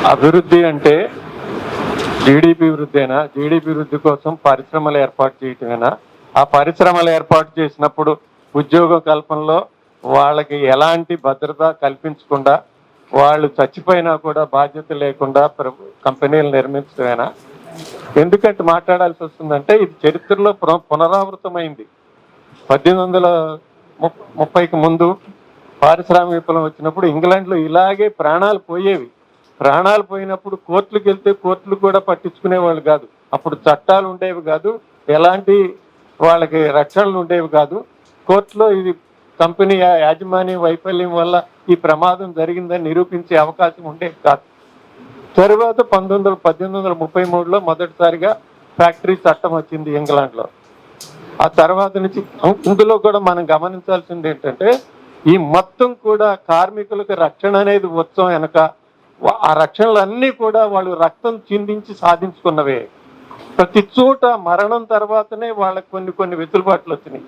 అభివృద్ధి అంటే GDP వృద్ధేనా? GDP వృద్ధి కోసం పరిశ్రమలు ఏర్పాటు చేయటమేనా? ఆ పరిశ్రమలు ఏర్పాటు చేసినప్పుడు ఉద్యోగ కల్పనలో వాళ్ళకి ఎలాంటి భద్రత కల్పించకుండా వాళ్ళు చచ్చిపోయినా కూడా బాధ్యత లేకుండా కంపెనీలు నిర్మించడమేనా? ఎందుకంటే మాట్లాడాల్సి వస్తుందంటే ఇది చరిత్రలో పునరావృతమైంది. 1830కి ముందు పారిశ్రామిక విప్లవం వచ్చినప్పుడు ఇంగ్లాండ్లో ఇలాగే ప్రాణాలు పోయేవి. ప్రాణాలు పోయినప్పుడు కోర్టులకు వెళ్తే కోర్టులు కూడా పట్టించుకునేవాళ్ళు కాదు. అప్పుడు చట్టాలు ఉండేవి కాదు, ఎలాంటి వాళ్ళకి రక్షణలు ఉండేవి కాదు. కోర్టులో ఇది కంపెనీ యాజమాన్య వైఫల్యం వల్ల ఈ ప్రమాదం జరిగిందని నిరూపించే అవకాశం ఉండేది కాదు. తరువాత 1833లో మొదటిసారిగా ఫ్యాక్టరీ చట్టం వచ్చింది ఇంగ్లాండ్లో. ఆ తర్వాత నుంచి ఇందులో కూడా మనం గమనించాల్సింది ఏంటంటే ఈ మొత్తం కూడా కార్మికులకు రక్షణ అనేది ఉత్సవం వెనక ఆ రక్షణలన్నీ కూడా వాళ్ళు రక్తం చిందించి సాధించుకున్నవే. ప్రతి చోట మరణం తర్వాతనే వాళ్ళకి కొన్ని వెసులుబాట్లు వచ్చినాయి.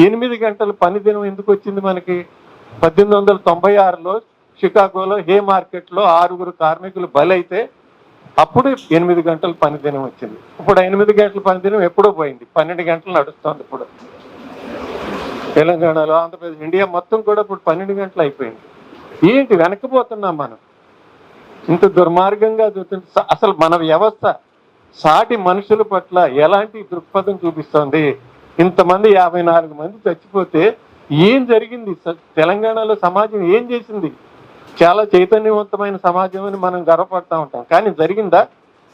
8 గంటల పని దినం ఎందుకు వచ్చింది మనకి? 1896లో షికాగోలో హే మార్కెట్లో 6 కార్మికులు బలైతే అప్పుడు 8 గంటల పని దినం వచ్చింది. ఇప్పుడు 8 గంటల పని దినం ఎప్పుడో పోయింది, 12 గంటలు నడుస్తుంది. ఇప్పుడు తెలంగాణలో, ఆంధ్రప్రదేశ్, ఇండియా మొత్తం కూడా ఇప్పుడు 12 గంటలు అయిపోయింది. ఏంటి వెనక్కిపోతున్నాం మనం? ఇంత దుర్మార్గంగా అసలు మన వ్యవస్థ సాటి మనుషుల పట్ల ఎలాంటి దృక్పథం చూపిస్తుంది? ఇంతమంది 54 మంది చచ్చిపోతే ఏం జరిగింది? తెలంగాణలో సమాజం ఏం చేసింది? చాలా చైతన్యవంతమైన సమాజం అని మనం గర్వపడతా ఉంటాం, కానీ జరిగిందా?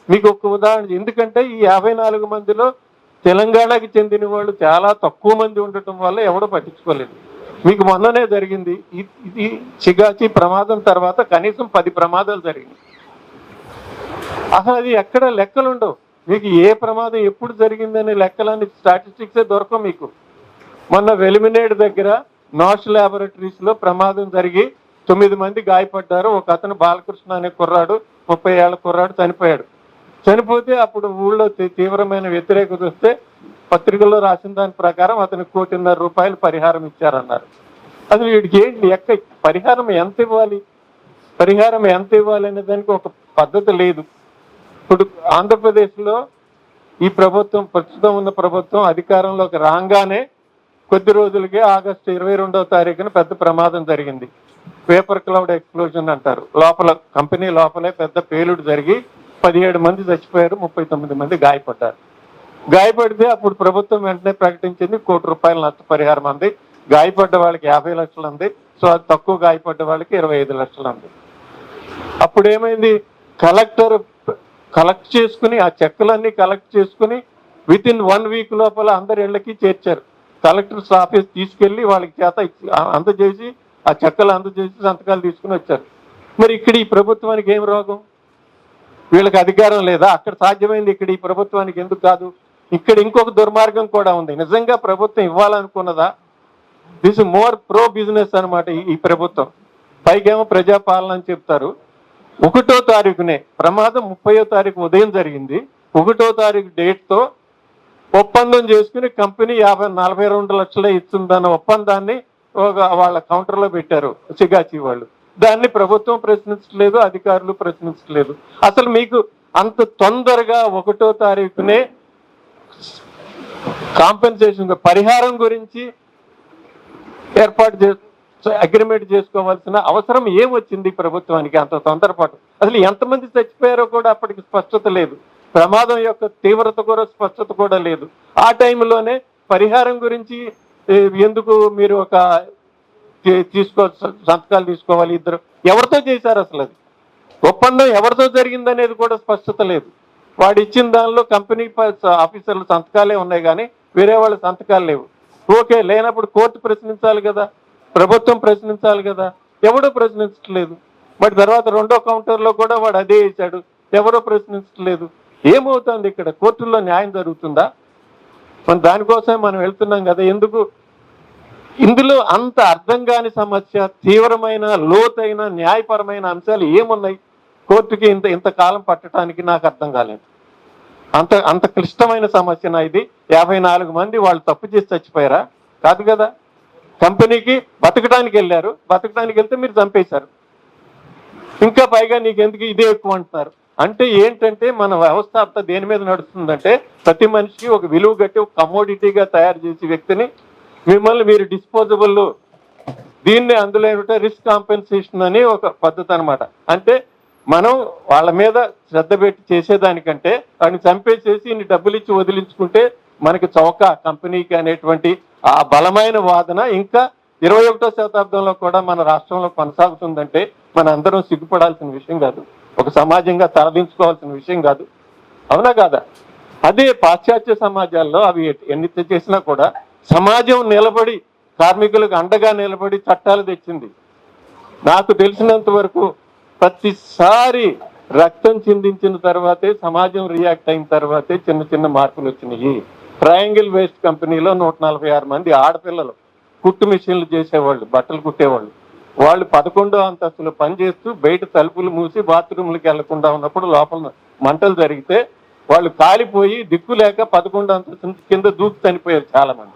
మీకు ఒక ఉదాహరణ, ఎందుకంటే ఈ 54 మందిలో తెలంగాణకి చెందిన వాళ్ళు చాలా తక్కువ మంది ఉండటం వల్ల ఎవడో పట్టించుకోలేదు. మీకు మొన్ననే జరిగింది ఇది చిగాచి ప్రమాదం తర్వాత కనీసం 10 ప్రమాదాలు జరిగినాయి. అసలు అది ఎక్కడ లెక్కలు ఉండవు. మీకు ఏ ప్రమాదం ఎప్పుడు జరిగిందనే లెక్కలన్నీ స్టాటిస్టిక్సే దొరకవు మీకు. మొన్న వెలిమినేడు దగ్గర నాష్ ల్యాబొరేటరీస్లో ప్రమాదం జరిగి 9 మంది గాయపడ్డారు. ఒక అతను బాలకృష్ణ అనే కుర్రాడు, 30 ఏళ్ల కుర్రాడు చనిపోయాడు. చనిపోతే అప్పుడు ఊళ్ళో తీవ్రమైన వ్యతిరేకత వస్తే పత్రికల్లో రాసిన దాని ప్రకారం అతనికి ₹1.5 కోటి పరిహారం ఇచ్చారన్నారు. అసలు వీడికి ఏంటి పరిహారం ఎంత ఇవ్వాలి? పరిహారం ఎంత ఇవ్వాలి అనే దానికి ఒక పద్ధతి లేదు. ఇప్పుడు ఆంధ్రప్రదేశ్లో ఈ ప్రభుత్వం, ప్రస్తుతం ఉన్న ప్రభుత్వం అధికారంలోకి రాగానే కొద్ది రోజులకే ఆగస్టు 22వ తారీఖున పెద్ద ప్రమాదం జరిగింది. పేపర్ క్లౌడ్ ఎక్స్ప్లోజన్ అంటారు. లోపల కంపెనీ లోపలే పెద్ద పేలుడు జరిగి 17 మంది చచ్చిపోయారు, 39 మంది గాయపడ్డారు. గాయపడితే అప్పుడు ప్రభుత్వం వెంటనే ప్రకటించింది ₹1 కోటి నష్టపరిహారం అంది. గాయపడ్డ వాళ్ళకి 50 లక్షలు అంది. సో అది తక్కువ గాయపడ్డ వాళ్ళకి 25 లక్షలు అంది. అప్పుడు ఏమైంది? కలెక్టర్ కలెక్ట్ చేసుకుని ఆ చెక్కులన్నీ కలెక్ట్ చేసుకుని వితిన్ 1 వీక్ లోపల అందరి ఇళ్ళకి చేర్చారు. కలెక్టర్స్ ఆఫీస్ తీసుకెళ్లి వాళ్ళకి చేత అందజేసి ఆ చెక్కలు అందజేసి సంతకాలు తీసుకుని వచ్చారు. మరి ఇక్కడ ఈ ప్రభుత్వానికి ఏం రోగం? వీళ్ళకి అధికారం లేదా? అక్కడ సాధ్యమైంది, ఇక్కడ ఈ ప్రభుత్వానికి ఎందుకు కాదు? ఇక్కడ ఇంకొక దుర్మార్గం కూడా ఉంది. నిజంగా ప్రభుత్వం ఇవ్వాలనుకున్నదా? దిస్ మోర్ ప్రో బిజినెస్ అనమాట ఈ ప్రభుత్వం. పైకేమో ప్రజాపాలన అని చెప్తారు. 1వ తారీఖునే ప్రమాదం 30వ తారీఖు ఉదయం జరిగింది. 1వ తారీఖు డేట్తో ఒప్పందం చేసుకుని కంపెనీ 42 లక్షలే ఇస్తుందన్న ఒప్పందాన్ని వాళ్ళ కౌంటర్లో పెట్టారు చిగాచి వాళ్ళు. దాన్ని ప్రభుత్వం ప్రశ్నించలేదు, అధికారులు ప్రశ్నించలేదు. అసలు మీకు అంత తొందరగా 1వ తారీఖునే కాంపెన్సేషన్ పరిహారం గురించి ఏర్పాటు అగ్రిమెంట్ చేసుకోవాల్సిన అవసరం ఏమొచ్చింది ప్రభుత్వానికి? అంత తొందరపాటు. అసలు ఎంతమంది చచ్చిపోయారో కూడా అప్పటికి స్పష్టత లేదు. ప్రమాదం యొక్క తీవ్రత కూడా స్పష్టత కూడా లేదు. ఆ టైంలోనే పరిహారం గురించి ఎందుకు మీరు సంతకాలు తీసుకోవాలి? ఇద్దరు ఎవరితో చేశారు? అసలు అది ఒప్పందం ఎవరితో జరిగిందనేది కూడా స్పష్టత లేదు. వాడు ఇచ్చిన దానిలో కంపెనీ ఆఫీసర్ల సంతకాలే ఉన్నాయి, కానీ వేరే వాళ్ళ సంతకాలు లేవు. ఓకే, లేనప్పుడు కోర్టు ప్రశ్నించాలి కదా, ప్రభుత్వం ప్రశ్నించాలి కదా. ఎవడో ప్రశ్నించట్లేదు. మరి తర్వాత 2వ కౌంటర్లో కూడా వాడు అదే ఇచ్చాడు, ఎవరో ప్రశ్నించట్లేదు. ఏమవుతుంది ఇక్కడ? కోర్టుల్లో న్యాయం జరుగుతుందా? మన దానికోసమే మనం వెళ్తున్నాం కదా. ఎందుకు ఇందులో అంత అర్థం కాని సమస్య, తీవ్రమైన లోతైన న్యాయపరమైన అంశాలు ఏమున్నాయి? కోర్టుకి ఇంతకాలం పట్టడానికి నాకు అర్థం కాలేదు. అంత క్లిష్టమైన సమస్యనా ఇది? 54 మంది వాళ్ళు తప్పు చేసి చచ్చిపోయారా? కాదు కదా. కంపెనీకి బతకడానికి వెళ్ళారు, బతకడానికి వెళ్తే మీరు చంపేశారు. ఇంకా పైగా నీకెందుకు ఇదే ఎక్కువ అంటున్నారు. అంటే ఏంటంటే మన వ్యవస్థ అంతా దేని మీద నడుస్తుందంటే ప్రతి మనిషికి ఒక విలువ కట్టి ఒక కమోడిటీగా తయారు చేసే వ్యక్తిని మిమ్మల్ని మీరు డిస్పోజబుల్, దీన్ని అందులో ఏమిటో రిస్క్ కాంపెన్సేషన్ అని ఒక పద్ధతి అనమాట. అంటే మనం వాళ్ళ మీద శ్రద్ధ పెట్టి చేసేదానికంటే వాడిని చంపేసేసి ఇన్ని డబ్బులు ఇచ్చి వదిలించుకుంటే మనకి చౌక కంపెనీకి అనేటువంటి ఆ బలమైన వాదన ఇంకా 21వ శతాబ్దంలో కూడా మన రాష్ట్రంలో కొనసాగుతుందంటే మన అందరం సిగ్గుపడాల్సిన విషయం కాదు, ఒక సమాజంగా తలదించుకోవాల్సిన విషయం కాదు. అవునా కాదా? అదే పాశ్చాత్య సమాజాల్లో అవి ఎన్ని చేసినా కూడా సమాజం నిలబడి కార్మికులకు అండగా నిలబడి చట్టాలు తెచ్చింది. నాకు తెలిసినంత వరకు ప్రతిసారి రక్తం చిందించిన తర్వాతే సమాజం రియాక్ట్ అయిన తర్వాతే చిన్న చిన్న మార్పులు వచ్చినాయి. ట్రయాంగిల్ వేస్ట్ కంపెనీలో 146 మంది ఆడపిల్లలు కుట్టు మిషన్లు చేసేవాళ్ళు, బట్టలు కుట్టేవాళ్ళు, వాళ్ళు 11వ అంతస్తులో పనిచేస్తూ బయట తలుపులు మూసి బాత్రూమ్లకు వెళ్లకుండా ఉన్నప్పుడు లోపల మంటలు జరిగితే వాళ్ళు కాలిపోయి దిక్కు లేక 11వ అంతస్తు కింద దూకి చనిపోయారు చాలా మంది.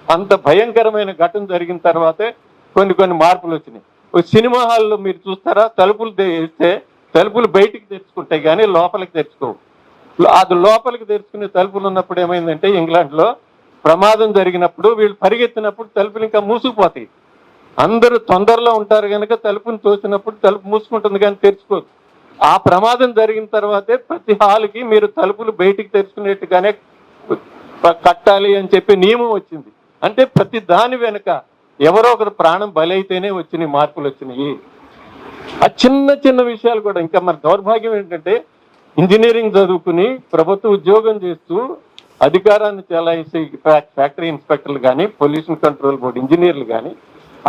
అంత భయంకరమైన ఘటన జరిగిన తర్వాతే కొన్ని మార్పులు వచ్చినాయి. సినిమా హాల్లో మీరు చూస్తారా, తలుపులు వేస్తే తలుపులు బయటికి తెరుచుకుంటాయి కానీ లోపలికి తెరుచుకోవు. అది లోపలికి తెరుచుకునే తలుపులు ఉన్నప్పుడు ఏమైందంటే ఇంగ్లాండ్లో ప్రమాదం జరిగినప్పుడు వీళ్ళు పరిగెత్తినప్పుడు తలుపులు ఇంకా మూసుకుపోతాయి. అందరూ తొందరలో ఉంటారు కనుక తలుపుని తోసినప్పుడు తలుపు మూసుకుంటుంది కానీ తెరుచుకోదు. ఆ ప్రమాదం జరిగిన తర్వాతే ప్రతి హాల్కి మీరు తలుపులు బయటికి తెరుచుకునేట్టుగానే కట్టాలి అని చెప్పి నియమం వచ్చింది. అంటే ప్రతి దాని వెనుక ఎవరో ఒకరు ప్రాణం బలైతేనే వచ్చినాయి మార్పులు వచ్చినాయి. ఆ చిన్న చిన్న విషయాలు కూడా. ఇంకా మన దౌర్భాగ్యం ఏంటంటే ఇంజనీరింగ్ చదువుకుని ప్రభుత్వ ఉద్యోగం చేస్తూ అధికారాన్ని చెలాయించే ఫ్యాక్టరీ ఇన్స్పెక్టర్లు కానీ పొల్యూషన్ కంట్రోల్ బోర్డు ఇంజనీర్లు కానీ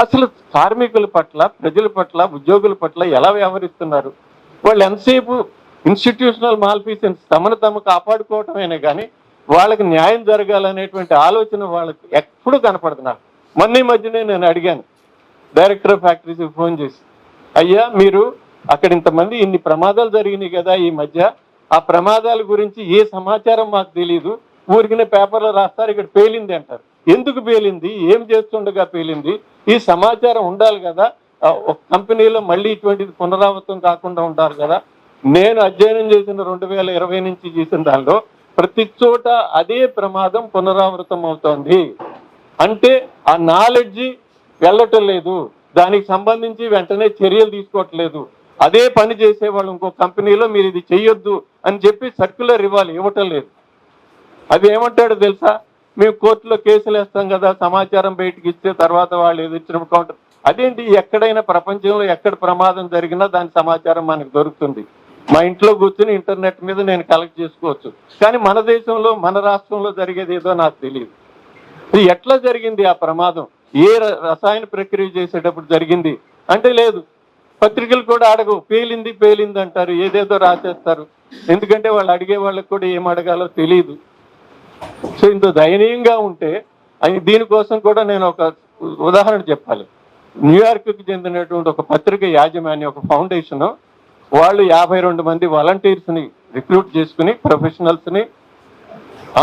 అసలు కార్మికుల పట్ల, ప్రజల పట్ల, ఉద్యోగుల పట్ల ఎలా వ్యవహరిస్తున్నారు? వాళ్ళు ఎంతసేపు ఇన్స్టిట్యూషనల్ మాల్ఫీసెన్స్ తమను కాపాడుకోవటమేనే కానీ వాళ్ళకి న్యాయం జరగాలనేటువంటి ఆలోచన వాళ్ళకి ఎప్పుడు కనపడుతున్నారు. మొన్న ఈ మధ్యనే నేను అడిగాను డైరెక్టర్ ఆఫ్ ఫ్యాక్టరీస్కి ఫోన్ చేసి, అయ్యా మీరు అక్కడ ఇంతమంది ఇన్ని ప్రమాదాలు జరిగినాయి కదా ఈ మధ్య, ఆ ప్రమాదాల గురించి ఏ సమాచారం మాకు తెలియదు, ఊరికినే పేపర్లో రాస్తారు ఇక్కడ పేలింది అంటారు. ఎందుకు పేలింది, ఏం చేస్తుండగా పేలింది, ఈ సమాచారం ఉండాలి కదా. ఒక కంపెనీలో మళ్ళీ ఇటువంటిది పునరావృతం కాకుండా ఉండాలి కదా. నేను అధ్యయనం చేసిన 2020 నుంచి చేసిన దానిలో ప్రతి చోట అదే ప్రమాదం పునరావృతం అవుతోంది. అంటే ఆ నాలెడ్జి వెళ్ళటం లేదు, దానికి సంబంధించి వెంటనే చర్యలు తీసుకోవట్లేదు. అదే పని చేసేవాళ్ళు ఇంకో కంపెనీలో మీరు ఇది చెయ్యొద్దు అని చెప్పి సర్క్యులర్ ఇవ్వటం లేదు. అది ఏమంటాడో తెలుసా, మేము కోర్టులో కేసులు వేస్తాం కదా, సమాచారం బయటకు ఇస్తే తర్వాత వాళ్ళు ఎదుర్చినప్పుడు కౌంటర్. అదేంటి, ఎక్కడైనా ప్రపంచంలో ఎక్కడ ప్రమాదం జరిగినా దాని సమాచారం మనకు దొరుకుతుంది. మా ఇంట్లో కూర్చుని ఇంటర్నెట్ మీద నేను కలెక్ట్ చేసుకోవచ్చు. కానీ మన దేశంలో, మన రాష్ట్రంలో జరిగేది ఏదో నాకు తెలియదు. ఇది ఎట్లా జరిగింది ఆ ప్రమాదం, ఏ రసాయన ప్రక్రియ చేసేటప్పుడు జరిగింది అంటే లేదు. పత్రికలు కూడా అడగవు, పేలింది అంటారు, ఏదేదో రాసేస్తారు. ఎందుకంటే వాళ్ళు అడిగే వాళ్ళకి కూడా ఏం అడగాలో తెలియదు. సో ఇంత దయనీయంగా ఉంటే దీనికోసం కూడా నేను ఒక ఉదాహరణ చెప్పాలి. న్యూయార్క్కి చెందినటువంటి ఒక పత్రిక యాజమాన్యం, ఒక ఫౌండేషన్, వాళ్ళు 52 మంది వాలంటీర్స్ని రిక్రూట్ చేసుకుని ప్రొఫెషనల్స్ని,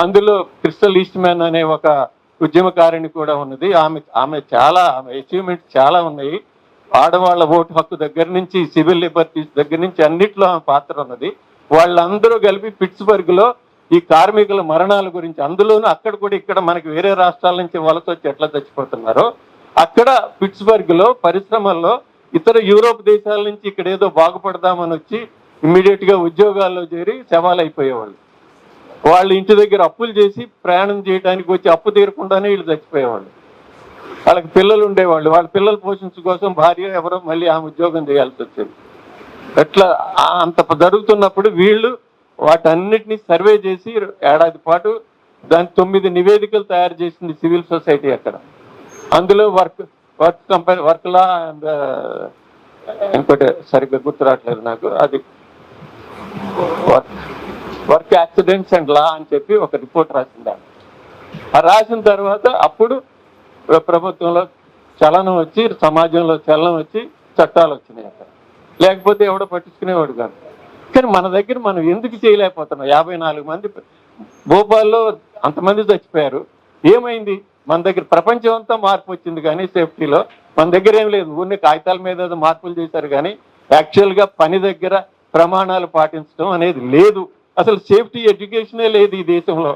అందులో క్రిస్టల్ ఈస్ట్మ్యాన్ అనే ఒక ఉద్యమకారిణి కూడా ఉన్నది. ఆమె అచీవ్మెంట్స్ చాలా ఉన్నాయి. ఆడవాళ్ళ ఓటు హక్కు దగ్గర నుంచి సివిల్ లిబర్టీస్ దగ్గర నుంచి అన్నిట్లో ఆమె పాత్ర ఉన్నది. వాళ్ళందరూ కలిపి పిట్స్బర్గ్లో ఈ కార్మికుల మరణాల గురించి, అందులోనూ అక్కడ కూడా ఇక్కడ మనకి వేరే రాష్ట్రాల నుంచి వలస వచ్చి ఎట్లా చచ్చిపోతున్నారో, అక్కడ పిట్స్బర్గ్లో పరిశ్రమల్లో ఇతర యూరోప్ దేశాల నుంచి ఇక్కడ ఏదో బాగుపడదామని వచ్చి ఇమ్మీడియట్గా ఉద్యోగాల్లో చేరి శవాలైపోయేవాళ్ళు. వాళ్ళు ఇంటి దగ్గర అప్పులు చేసి ప్రయాణం చేయడానికి వచ్చి అప్పు తీరకుండానే వీళ్ళు చచ్చిపోయేవాళ్ళు. వాళ్ళకి పిల్లలు ఉండేవాళ్ళు, వాళ్ళ పిల్లల పోషించ కోసం భార్య ఎవరో మళ్ళీ ఆమె ఉద్యోగం చేయాల్సి వచ్చేది. అట్లా అంత జరుగుతున్నప్పుడు వీళ్ళు వాటన్నిటిని సర్వే చేసి ఏడాది పాటు దాని 9 నివేదికలు తయారు చేసింది సివిల్ సొసైటీ అక్కడ. అందులో వర్క్ లా అండ్ ఇంకోటి సరిగ్గా గుర్తు రావట్లేదు నాకు, అది వర్క్ యాక్సిడెంట్స్ అండ్ లా అని చెప్పి ఒక రిపోర్ట్ రాసింది. ఆ రాసిన తర్వాత అప్పుడు ప్రభుత్వంలో చలనం వచ్చి, సమాజంలో చలనం వచ్చి చట్టాలు వచ్చినాయి అక్కడ. లేకపోతే ఎవడో పట్టించుకునేవాడు కాదు. కానీ మన దగ్గర మనం ఎందుకు చేయలేకపోతున్నాం? 54 మంది భోపాల్లో అంతమంది చచ్చిపోయారు. ఏమైంది? మన దగ్గర ప్రపంచం అంతా మార్పు వచ్చింది కానీ సేఫ్టీలో మన దగ్గర ఏం లేదు. ఊరిని కాగితాల మీద మార్పులు చేశారు కానీ యాక్చువల్గా పని దగ్గర ప్రమాణాలు పాటించడం అనేది లేదు. అసలు సేఫ్టీ ఎడ్యుకేషనే లేదు ఈ దేశంలో.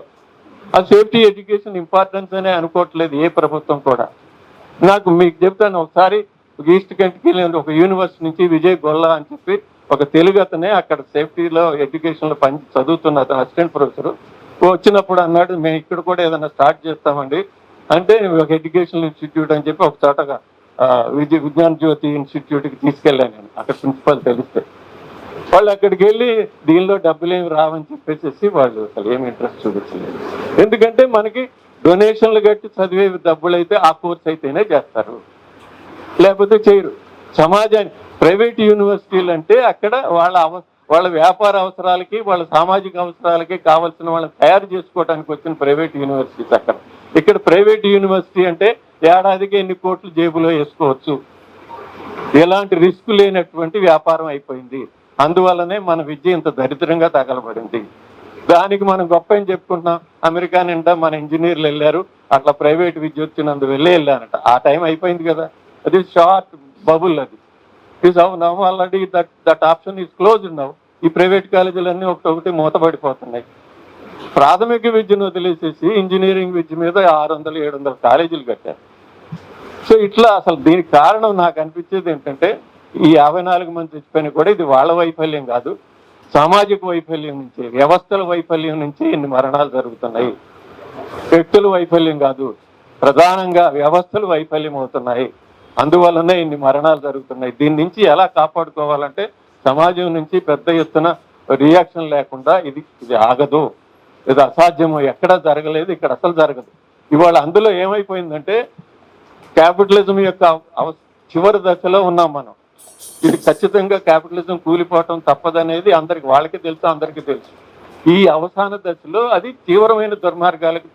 ఆ సేఫ్టీ ఎడ్యుకేషన్ ఇంపార్టెన్స్ అనే అనుకోవట్లేదు ఏ ప్రభుత్వం కూడా. నాకు మీకు చెప్తాను, ఒకసారి ఈస్ట్ కంట్రీకి ఒక యూనివర్సిటీ నుంచి విజయ్ గొల్లా అని చెప్పి ఒక తెలుగు అతనే అక్కడ సేఫ్టీలో ఎడ్యుకేషన్లో చదువుతున్న అతను అసిస్టెంట్ ప్రొఫెసర్ వచ్చినప్పుడు అన్నాడు, మేము ఇక్కడ కూడా ఏదైనా స్టార్ట్ చేస్తామండి అంటే ఒక ఎడ్యుకేషనల్ ఇన్స్టిట్యూట్ అని చెప్పి ఒక చోటగా విజ్ఞాన జ్యోతి ఇన్స్టిట్యూట్కి తీసుకెళ్ళాను నేను. అక్కడ ప్రిన్సిపల్ తెలిస్తే వాళ్ళు అక్కడికి వెళ్ళి దీనిలో డబ్బులు ఏమి రావని చెప్పేసి వాళ్ళు అసలు ఏమి ఇంట్రెస్ట్ చూపించలేదు. ఎందుకంటే మనకి డొనేషన్లు కట్టి చదివే డబ్బులు అయితే ఆ కోర్స్ అయితేనే చేస్తారు, లేకపోతే చేయరు. సమాజానికి ప్రైవేట్ యూనివర్సిటీలు అంటే అక్కడ వాళ్ళ వ్యాపార అవసరాలకి వాళ్ళ సామాజిక అవసరాలకి కావాల్సిన వాళ్ళని తయారు చేసుకోవడానికి వచ్చిన ప్రైవేట్ యూనివర్సిటీస్ అక్కడ. ఇక్కడ ప్రైవేట్ యూనివర్సిటీ అంటే ఏడాదికి ఎన్ని కోట్లు జేబులో వేసుకోవచ్చు, ఎలాంటి రిస్క్ లేనటువంటి వ్యాపారం అయిపోయింది. అందువల్లనే మన విద్య ఇంత దరిద్రంగా తగలబడింది. దానికి మనం గొప్ప ఏం చెప్పుకుంటున్నాం, అమెరికా నిండా మన ఇంజనీర్లు వెళ్ళారు, అట్లా ప్రైవేట్ విద్య వచ్చినందు వెళ్ళారట. ఆ టైం అయిపోయింది కదా, అది షార్ట్ బబుల్. అది is now already that option is closed now. ఈ ప్రైవేట్ కాలేజీలన్నీ ఒకటి మూతపడిపోతున్నాయి. ప్రాథమిక విద్యను వదిలేసేసి ఇంజనీరింగ్ విద్య మీద 600-700 కాలేజీలు కట్టారు. సో ఇట్లా అసలు దీనికి కారణం నాకు అనిపించేది ఏంటంటే, ఈ 54 మంది చచ్చిపోయినా కూడా ఇది వాళ్ళ వైఫల్యం కాదు, సామాజిక వైఫల్యం నుంచి, వ్యవస్థల వైఫల్యం నుంచి ఇన్ని మరణాలు జరుగుతున్నాయి. వ్యక్తుల వైఫల్యం కాదు, ప్రధానంగా వ్యవస్థలు వైఫల్యం అవుతున్నాయి. అందువల్లనే ఇన్ని మరణాలు జరుగుతున్నాయి. దీని నుంచి ఎలా కాపాడుకోవాలంటే సమాజం నుంచి పెద్ద ఎత్తున రియాక్షన్ లేకుండా ఇది ఆగదు, ఇది అసాధ్యము, ఎక్కడా జరగలేదు, ఇక్కడ అసలు జరగదు. ఇవాళ అందులో ఏమైపోయిందంటే క్యాపిటలిజం యొక్క చివరి దశలో ఉన్నాం మనం. ఇది ఖచ్చితంగా క్యాపిటలిజం కూలిపోవటం తప్పదనేది అందరికి, వాళ్ళకి తెలుసు, అందరికీ తెలుసు. ఈ అవసాన దశలో అది తీవ్రమైన దుర్మార్గాలకు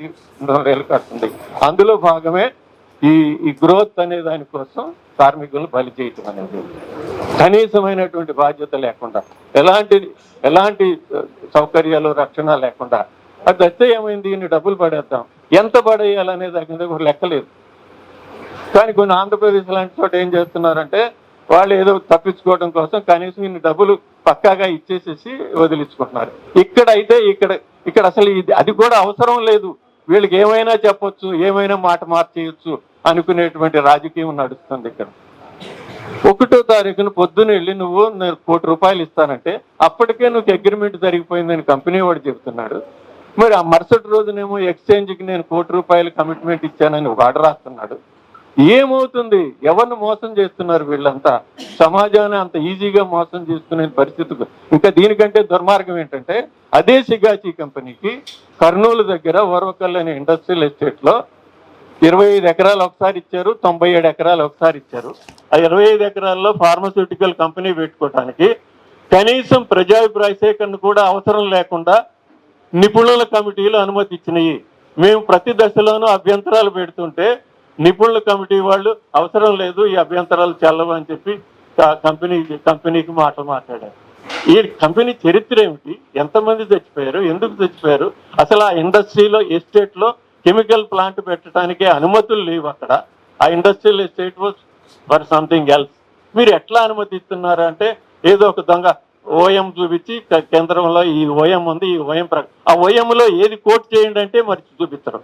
కడుతుంది. అందులో భాగమే ఈ గ్రోత్ అనే దానికోసం కార్మికులను బలి చేయటం అనేది. కనీసమైనటువంటి బాధ్యత లేకుండా, ఎలాంటి సౌకర్యాలు రక్షణ లేకుండా అది వస్తే ఏమైంది, ఇన్ని డబ్బులు పడేద్దాం, ఎంత పడేయాలనే దాని మీద ఒక లెక్కలేదు. కానీ కొన్ని ఆంధ్రప్రదేశ్ లాంటి చోట ఏం చేస్తున్నారంటే వాళ్ళు ఏదో తప్పించుకోవడం కోసం కనీసం ఇన్ని డబ్బులు పక్కాగా ఇచ్చేసేసి వదిలించుకుంటున్నారు. ఇక్కడ అసలు అది కూడా అవసరం లేదు, వీళ్ళకి ఏమైనా చెప్పొచ్చు, ఏమైనా మాట మార్చేయచ్చు అనుకునేటువంటి రాజకీయం నడుస్తుంది ఇక్కడ. 1వ తారీఖున పొద్దున వెళ్ళి నువ్వు నేను ₹1 కోటి ఇస్తానంటే అప్పటికే నువ్వు అగ్రిమెంట్ జరిగిపోయిందని కంపెనీ వాడు చెబుతున్నాడు. మరి ఆ మరుసటి రోజునేమో ఎక్స్చేంజ్కి నేను ₹1 కోటి కమిట్మెంట్ ఇచ్చానని వాడు రాస్తున్నాడు. ఏమవుతుంది, ఎవరిని మోసం చేస్తున్నారు వీళ్ళంతా? సమాజాన్ని అంత ఈజీగా మోసం చేసుకునే పరిస్థితి. ఇంకా దీనికంటే దుర్మార్గం ఏంటంటే, అదే సిగాచి కంపెనీకి కర్నూలు దగ్గర వరవకల్ అనే ఇండస్ట్రియల్ ఎస్టేట్లో 25 ఎకరాలు ఒకసారి ఇచ్చారు, 97 ఎకరాలు ఒకసారి ఇచ్చారు. ఆ 25 ఎకరాల్లో ఫార్మస్యూటికల్ కంపెనీ పెట్టుకోవటానికి కనీసం ప్రజాభిప్రాయ సేకరణ కూడా అవసరం లేకుండా నిపుణుల కమిటీలు అనుమతి ఇచ్చినాయి. మేము ప్రతి దశలోనూ అభ్యంతరాలు పెడుతుంటే నిపుణుల కమిటీ వాళ్ళు అవసరం లేదు, ఈ అభ్యంతరాలు చెల్లవు అని చెప్పి కంపెనీకి మాట్లాడారు. ఈ కంపెనీ చరిత్ర ఏమిటి, ఎంతమంది చచ్చిపోయారు, ఎందుకు చచ్చిపోయారు, అసలు ఆ ఇండస్ట్రీలో ఎస్టేట్లో కెమికల్ ప్లాంట్ పెట్టడానికి అనుమతులు లేవు అక్కడ. ఆ industrial estate was for something else. మీరు ఎట్లా అనుమతి ఇస్తున్నారు అంటే ఏదో ఒక దొంగ ఓఎం చూపించి కేంద్రంలో ఈ ఓఎం ఉంది, ఈ ఓఎం ఆ ఓఎంలో ఏది కోట్ చేయండి అంటే మరి చూపిస్తారు.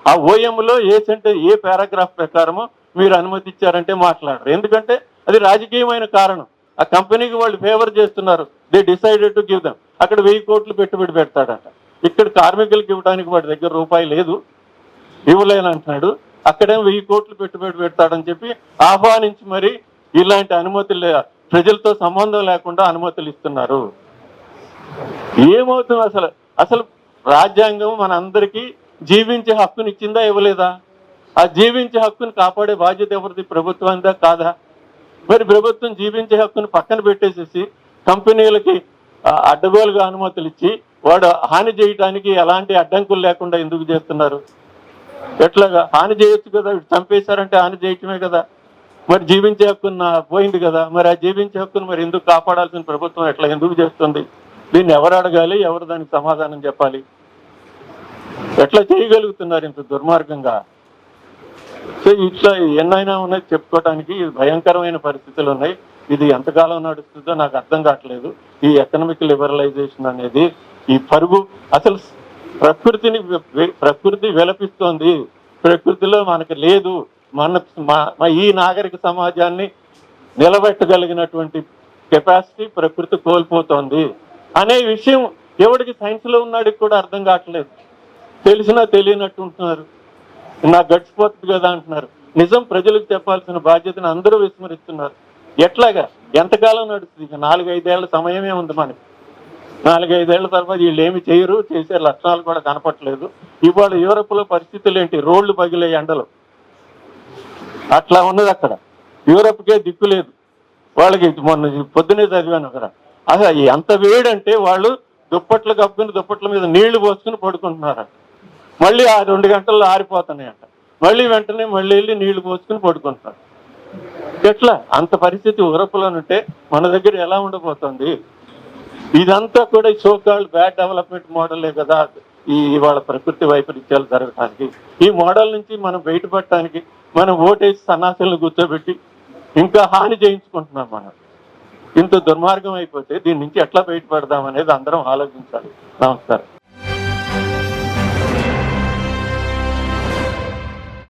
ఆ ఓఎంలో ఏ పారాగ్రాఫ్ ప్రకారమో మీరు అనుమతి ఇచ్చారంటే మాట్లాడరు. ఎందుకంటే అది రాజకీయమైన కారణం. ఆ కంపెనీకి వాళ్ళు ఫేవర్ చేస్తున్నారు, they decided to give them. అక్కడ 1000 కోట్లు పెట్టుబడి పెడతాడట, ఇక్కడ కార్మికులకు ఇవ్వడానికి వాడి దగ్గర రూపాయి లేదు, ఇవ్వలేనంటున్నాడు. అక్కడేమో 1000 కోట్లు పెట్టుబడి పెడతాడని చెప్పి ఆహ్వానించి మరి ఇలాంటి అనుమతులు, ప్రజలతో సంబంధం లేకుండా అనుమతులు ఇస్తున్నారు. ఏమవుతుంది అసలు రాజ్యాంగం మన అందరికీ జీవించే హక్కుని ఇచ్చిందా, ఇవ్వలేదా? ఆ జీవించే హక్కుని కాపాడే బాధ్యత ఎవరిది, ప్రభుత్వందా కాదా? మరి ప్రభుత్వం జీవించే హక్కుని పక్కన పెట్టేసేసి కంపెనీలకి అడ్డగోలుగా అనుమతులు ఇచ్చి వాడు హాని చేయడానికి ఎలాంటి అడ్డంకులు లేకుండా ఎందుకు చేస్తున్నారు? ఎట్లాగా హాని చేయొచ్చు కదా, చంపేశారంటే హాని చేయటమే కదా. మరి జీవించే హక్కును పోయింది కదా, మరి ఆ జీవించే హక్కును మరి ఎందుకు కాపాడాల్సిన ప్రభుత్వం ఎందుకు చేస్తుంది? దీన్ని ఎవరు అడగాలి, ఎవరు దానికి సమాధానం చెప్పాలి? ఎట్లా చేయగలుగుతున్నారు ఇంత దుర్మార్గంగా? సో ఇట్లా ఎన్నైనా ఉన్నాయి చెప్పుకోవటానికి, భయంకరమైన పరిస్థితులు ఉన్నాయి. ఇది ఎంతకాలం నడుస్తుందో నాకు అర్థం కావట్లేదు. ఈ ఎకనామిక్ లిబరలైజేషన్ అనేది ఈ పరుగు అసలు ప్రకృతి విలపిస్తోంది. ప్రకృతిలో మనకు లేదు, ఈ నాగరిక సమాజాన్ని నిలబెట్టగలిగినటువంటి కెపాసిటీ ప్రకృతి కోల్పోతోంది అనే విషయం ఎవడికి సైన్స్ లో ఉన్నాడికి కూడా అర్థం కావట్లేదు. తెలిసినా తెలియనట్టు ఉంటున్నారు. నాకు గడిచిపోతుంది కదా అంటున్నారు. నిజం ప్రజలకు చెప్పాల్సిన బాధ్యతను అందరూ విస్మరిస్తున్నారు. ఎట్లాగా ఎంతకాలం నడుస్తుంది? ఇక 4-5 ఏళ్ల సమయమే ఉంది మనకి. 4-5 ఏళ్ల తర్వాత వీళ్ళు ఏమి చేయరు, చేసే లక్షణాలు కూడా కనపట్లేదు. ఇవాళ యూరప్ లో పరిస్థితులు ఏంటి? రోడ్లు పగిలే ఎండలు అట్లా ఉన్నది అక్కడ. యూరప్కే దిక్కు లేదు వాళ్ళకి. మొన్న పొద్దునే చదివాను అక్కడ. అసలు ఎంత వేడంటే వాళ్ళు దుప్పట్లు కప్పుకుని దుప్పట్ల మీద నీళ్లు పోసుకుని పడుకుంటున్నారు. మళ్ళీ ఆ 2 గంటల్లో ఆరిపోతున్నాయంట. మళ్ళీ వెంటనే మళ్ళీ వెళ్ళి నీళ్లు పోసుకుని పడుకుంటున్నారు. ఎట్లా అంత పరిస్థితి యూరప్లోనుంటే మన దగ్గర ఎలా ఉండబోతుంది? ఇదంతా కూడా సోకాల్డ్ బ్యాడ్ డెవలప్మెంట్ మోడలే కదా ఇవాళ ప్రకృతి వైపరీత్యాలు జరగడానికి. ఈ మోడల్ నుంచి మనం బయటపడటానికి మనం ఓటేసి సన్నాసులను కూర్చోబెట్టి ఇంకా హాని చేయించుకుంటున్నాం. మనం ఇంత దుర్మార్గం అయిపోతే దీని నుంచి ఎట్లా బయటపడదాం అనేది అందరం ఆలోచించాలి. నమస్కారం.